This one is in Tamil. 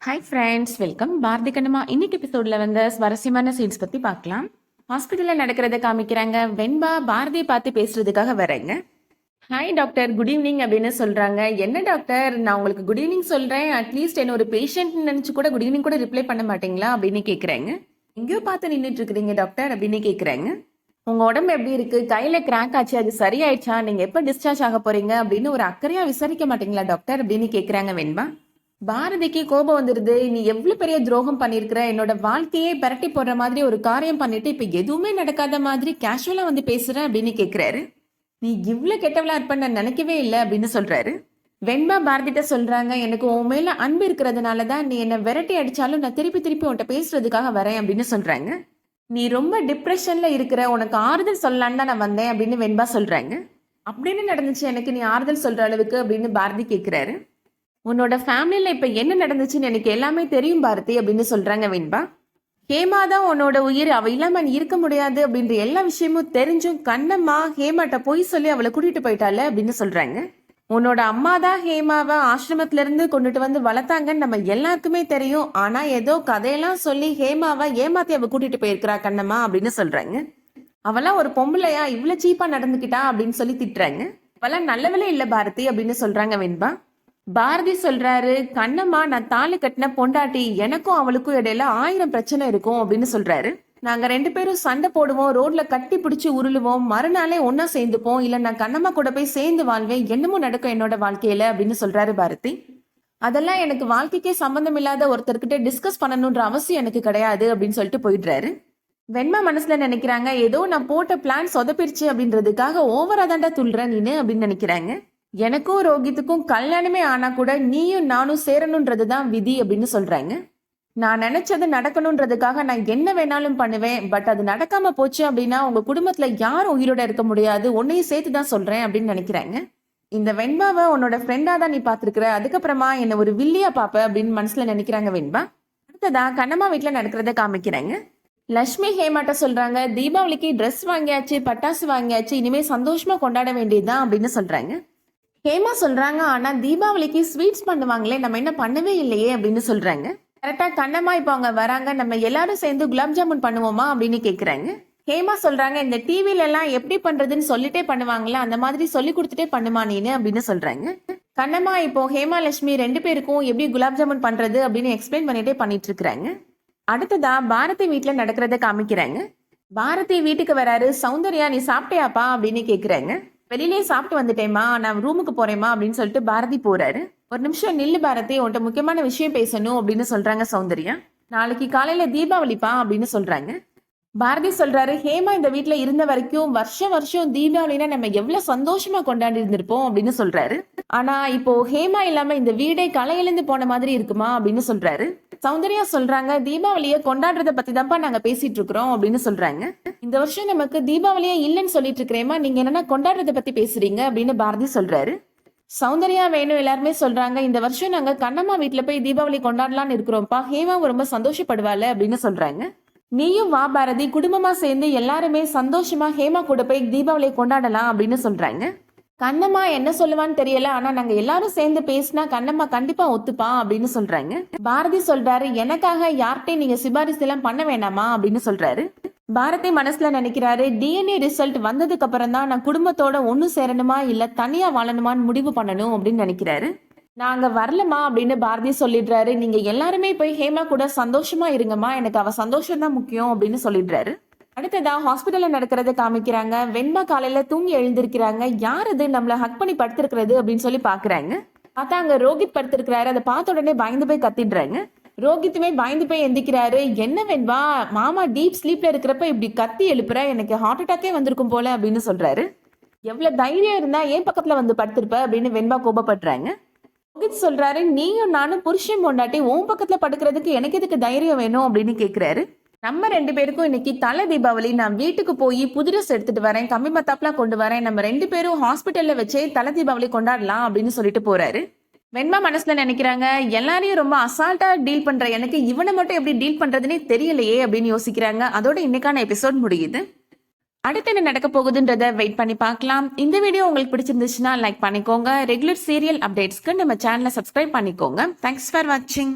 Hi friends, welcome. Bharathi Kannamma இன்னைக்கு எபிசோட்ல வந்து சுவாரஸ்யமான சீன்ஸ் பத்தி பார்க்கலாம். ஹாஸ்பிட்டல்ல நடக்கிறத காமிக்கிறாங்க. வெண்பா பாரதியை பார்த்து பேசுறதுக்காக வரேங்க. ஹாய் டாக்டர், குட் ஈவினிங் அப்படின்னு சொல்றாங்க. என்ன டாக்டர், நான் உங்களுக்கு குட் ஈவினிங் சொல்றேன், அட்லீஸ்ட் என்ன ஒரு பேஷண்ட் நினைச்சு கூட குட் ஈவினிங் கூட ரிப்ளை பண்ண மாட்டீங்களா அப்படின்னு கேட்குறேங்க. எங்கேயோ பார்த்து நின்றுட்டு இருக்கிறீங்க டாக்டர் அப்படின்னு கேட்குறாங்க. உங்க உடம்பு எப்படி இருக்கு, கையில கிராக் ஆச்சு, அது சரியாயிடுச்சா, நீங்க எப்போ டிஸ்சார்ஜ் ஆக போறீங்க அப்படின்னு ஒரு அக்கறையா விசாரிக்க மாட்டீங்களா டாக்டர் அப்படின்னு கேட்குறாங்க வெண்பா. பாரதிக்கு கோபம் வந்துருது. நீ எவ்வளவு பெரிய துரோகம் பண்ணிருக்கிற, என்னோட வாழ்க்கையே பரட்டி போடுற மாதிரி ஒரு காரியம் பண்ணிட்டு இப்ப எதுவுமே நடக்காத மாதிரி கேஷுவலா வந்து பேசுற அப்படின்னு கேக்குறாரு. நீ இவ்வளவு கெட்டவளா இருப்ப நினைக்கவே இல்லை அப்படின்னு சொல்றாரு. வெண்பா பாரதிட்ட சொல்றாங்க, எனக்கு உன் மேல அன்பு இருக்கிறதுனாலதான் நீ என்ன விரட்டி அடிச்சாலும் நான் திருப்பி திருப்பி உன்கிட்ட பேசுறதுக்காக வரேன் அப்படின்னு சொல்றாங்க. நீ ரொம்ப டிப்ரெஷன்ல இருக்கிற, உனக்கு ஆறுதல் சொல்லலான்னு தான் நான் வந்தேன் அப்படின்னு வெண்பா சொல்றாங்க. அப்படின்னு நடந்துச்சு எனக்கு, நீ ஆறுதல் சொல்ற அளவுக்கு அப்படின்னு பாரதி கேட்கிறாரு. உன்னோட ஃபேமிலியில இப்ப என்ன நடந்துச்சுன்னு எனக்கு எல்லாமே தெரியும் பாரதி அப்படின்னு சொல்றாங்க வெண்பா. ஹேமா தான் உன்னோட உயிர், அவ இல்லாம நீ இருக்க முடியாது அப்படின்ற எல்லா விஷயமும் தெரிஞ்சும் கண்ணம்மா ஹேமாட்ட போய் சொல்லி அவளை கூட்டிட்டு போயிட்டால அப்படின்னு சொல்றாங்க. உன்னோட அம்மா தான் ஹேமாவை ஆசிரமத்துல இருந்து கொண்டுட்டு வந்து வளர்த்தாங்கன்னு நம்ம எல்லாருக்குமே தெரியும். ஆனா ஏதோ கதையெல்லாம் சொல்லி ஹேமாவை ஏமாத்தி அவ கூட்டிட்டு போயிருக்கிறா கண்ணம்மா அப்படின்னு சொல்றாங்க. அவெல்லாம் ஒரு பொம்பளையா இவ்வளவு சீப்பா நடந்துக்கிட்டா அப்படின்னு சொல்லி திட்டுறாங்க. அவெல்லாம் நல்லவளே இல்ல பாரதி அப்படின்னு சொல்றாங்க வெண்பா. பாரதி சொல்றாரு, கண்ணம்மா நான் தாலி கட்டின பொண்டாட்டி, எனக்கும் அவளுக்கும் இடையில 1000 பிரச்சனை இருக்கும் அப்படின்னு சொல்றாரு. நாங்க 2 பேரும் சண்டை போடுவோம், ரோட்ல கட்டி பிடிச்சி உருளுவோம், மறுநாளே ஒன்னா சேர்ந்துப்போம், இல்ல நான் கண்ணம்மா கூட போய் சேர்ந்து வாழ்வேன், என்னமோ நடக்கும் என்னோட வாழ்க்கையில அப்படின்னு சொல்றாரு பாரதி. அதெல்லாம் எனக்கு வாழ்க்கைக்கே சம்பந்தம் இல்லாத ஒருத்தர்கிட்ட டிஸ்கஸ் பண்ணணும்ன்ற அவசியம் எனக்கு கிடையாது அப்படின்னு சொல்லிட்டு போயிடுறாரு. வெண்மா மனசுல நினைக்கிறாங்க, ஏதோ நான் போட்ட பிளான் சொதப்பிருச்சு அப்படின்றதுக்காக ஓவரா தாண்டா துள்ளுற நீனு அப்படின்னு நினைக்கிறாங்க. எனக்கும் ரோஹித்துக்கும் கல்யாணமே ஆனா கூட நீயும் நானும் சேரணுன்றதுதான் விதி அப்படின்னு சொல்றாங்க. நான் நினைச்சது நடக்கணுன்றதுக்காக நான் என்ன வேணாலும் பண்ணுவேன், பட் அது நடக்காம போச்சு அப்படின்னா உங்க குடும்பத்துல யாரும் உயிரோட இருக்க முடியாது, உன்னையும் சேர்த்துதான் சொல்றேன் அப்படின்னு நினைக்கிறாங்க. இந்த வெண்பாவை உன்னோட ஃப்ரெண்டா தான் நீ பாத்துருக்கிற, அதுக்கப்புறமா என்ன ஒரு வில்லியா பாப்ப அப்படின்னு மனசுல நினைக்கிறாங்க வெண்பா. அடுத்ததா கண்ணம்மா வீட்டுல நடக்கிறத காமிக்கிறாங்க. லட்சுமி ஹேமாட்ட சொல்றாங்க, தீபாவளிக்கு ட்ரெஸ் வாங்கியாச்சு, பட்டாசு வாங்கியாச்சு, இனிமே சந்தோஷமா கொண்டாட வேண்டியதுதான் அப்படின்னு சொல்றாங்க. ஹேமா சொல்றாங்க, ஆனா தீபாவளிக்கு ஸ்வீட்ஸ் பண்ணுவாங்களே, நம்ம என்ன பண்ணவே இல்லையே அப்படின்னு சொல்றாங்க. கரெக்டா கண்ணம்மா இப்போ அவங்க வராங்க, நம்ம எல்லாரும் சேர்ந்து குலாப் ஜாமுன் பண்ணுவோமா அப்படின்னு கேக்குறாங்க. ஹேமா சொல்றாங்க, இந்த டிவில எல்லாம் எப்படி பண்றதுன்னு சொல்லிட்டே பண்ணுவாங்களா, அந்த மாதிரி சொல்லி கொடுத்துட்டே பண்ணுமா நீனு அப்படின்னு சொல்றாங்க. கண்ணம்மா இப்போ ஹேமா லட்சுமி 2 பேருக்கும் எப்படி குலாப் ஜாமுன் பண்றது அப்படின்னு எக்ஸ்பிளைன் பண்ணிட்டே பண்ணிட்டு இருக்காங்க. அடுத்ததா பாரதி வீட்டுல நடக்கிறத காமிக்கிறாங்க. பாரதி வீட்டுக்கு வராரு. சௌந்தர்யா நீ சாப்பிட்டியாப்பா அப்படின்னு கேக்குறாங்க. வெளியிலே சாப்பிட்டு வந்துட்டேமா, நான் ரூமுக்கு போறேமா அப்படின்னு சொல்லிட்டு பாரதி போறாரு. ஒரு நிமிஷம் நில்லு பாரதி, உன்கிட்ட முக்கியமான விஷயம் பேசணும் அப்படின்னு சொல்றாங்க சௌந்தர்யா. நாளைக்கு காலையில தீபாவளிப்பா அப்படின்னு சொல்றாங்க. பாரதி சொல்றாரு, ஹேமா இந்த வீட்டுல இருந்த வரைக்கும் வருஷம் வருஷம் தீபாவளினா நம்ம எவ்வளவு சந்தோஷமா கொண்டாடி இருந்திருப்போம் அப்படின்னு சொல்றாரு. ஆனா இப்போ ஹேமா இல்லாம இந்த வீடே களை இழந்து போன மாதிரி இருக்குமா அப்படின்னு சொல்றாரு. சௌந்தர்யா சொல்றாங்க, தீபாவளியை கொண்டாடுறத பத்தி தான்ப்பா நாங்க பேசிட்டு இருக்கிறோம் அப்படின்னு சொல்றாங்க. இந்த வருஷம் நமக்கு தீபாவளியே இல்லைன்னு சொல்லிட்டு இருக்கிறேமா, நீங்க என்னன்னா கொண்டாடுறத பத்தி பேசுறீங்க அப்படின்னு பாரதி சொல்றாரு. சௌந்தர்யா வேணும் எல்லாருமே சொல்றாங்க, இந்த வருஷம் நாங்க கண்ணம்மா வீட்டுல போய் தீபாவளி கொண்டாடலாம்னு இருக்கிறோம்ப்பா, ஹேமா ரொம்ப சந்தோஷப்படுவாள் அப்படின்னு சொல்றாங்க. நீயும் வா பாரதி, குடும்பமா சேர்ந்து எல்லாருமே சந்தோஷமா ஹேமா கூட போய் தீபாவளியை கொண்டாடலாம் அப்படின்னு சொல்றாங்க. கண்ணம்மா என்ன சொல்லுவான்னு தெரியல, ஆனா நாங்க எல்லாரும் சேர்ந்து பேசினா கண்ணம்மா கண்டிப்பா ஒத்துப்பா அப்படின்னு சொல்றாங்க. பாரதி சொல்றாரு, எனக்காக யார்கிட்டையும் நீங்க சிபாரிசு எல்லாம் பண்ண வேண்டாமா அப்படின்னு சொல்றாரு. பாரதி மனசுல நினைக்கிறாரு, டிஎன்ஏ ரிசல்ட் வந்ததுக்கு அப்புறம் தான் நான் குடும்பத்தோட ஒண்ணு சேரணுமா இல்ல தனியா வாழணுமான்னு முடிவு பண்ணணும் அப்படின்னு நினைக்கிறாரு. நாங்க வரலமா அப்படின்னு பாரதி சொல்லிடுறாரு. நீங்க எல்லாருமே போய் ஹேமா கூட சந்தோஷமா இருங்கம்மா, எனக்கு அவ சந்தோஷம் தான் முக்கியம் அப்படின்னு சொல்லிடுறாரு. அடுத்ததா ஹாஸ்பிட்டல்ல நடக்கிறத காமிக்கிறாங்க. வெண்பா காலையில தூங்கி எழுந்திருக்கிறாங்க. யார் இது நம்மள ஹக் பண்ணி படுத்திருக்கிறது அப்படின்னு சொல்லி பாக்குறாங்க. பார்த்தா அங்க ரோஹித் படுத்திருக்கிறாரு. அதை பார்த்த உடனே பயந்து போய் கத்திடுறாங்க. ரோஹித்துமே பயந்து போய் எந்திக்கிறாரு. என்ன வெண்பா, மாமா டீப் ஸ்லீப்ல இருக்கிறப்ப இப்படி கத்தி எழுப்புற, எனக்கு ஹார்ட் அட்டாக்கே வந்திருக்கும் போல அப்படின்னு சொல்றாரு. எவ்வளவு தைரியம் இருந்தா ஏன் பக்கத்துல வந்து படுத்திருப்ப அப்படின்னு வெண்பா கோபப்படுறாங்க. ரோஹித் சொல்றாரு, நீயும் நானும் புருஷன் பொண்டாட்டி, உன் பக்கத்துல படுக்கிறதுக்கு எனக்கு எதுக்கு தைரியம் வேணும் அப்படின்னு கேக்குறாரு. நம்ம 2 பேருக்கும் இன்னைக்கு தலை தீபாவளி, நான் வீட்டுக்கு போய் புது ட்ரெஸ் எடுத்துட்டு வரேன், கம்பி மத்தாப்லாம் கொண்டு வரேன், நம்ம 2 பேரும் ஹாஸ்பிட்டல்ல வச்சே தலை தீபாவளி கொண்டாடலாம் அப்படின்னு சொல்லிட்டு போறாரு. வெண்பா மனசுல நினைக்கிறாங்க, எல்லாரையும் ரொம்ப அசால்ட்டா டீல் பண்ற எனக்கு இவனை மட்டும் எப்படி டீல் பண்றதுன்னே தெரியலையே அப்படின்னு யோசிக்கிறாங்க. அதோட இன்னைக்கான எபிசோட் முடியுது. அடுத்து என்ன நடக்க போகுதுன்றத வெயிட் பண்ணி பார்க்கலாம். இந்த வீடியோ உங்களுக்கு பிடிச்சிருந்துச்சுன்னா லைக் பண்ணிக்கோங்க. ரெகுலர் சீரியல் அப்டேட்ஸ்க்கு நம்ம சேனலை சப்ஸ்கிரைப் பண்ணிக்கோங்க. தேங்க்ஸ் ஃபார் வாட்சிங்.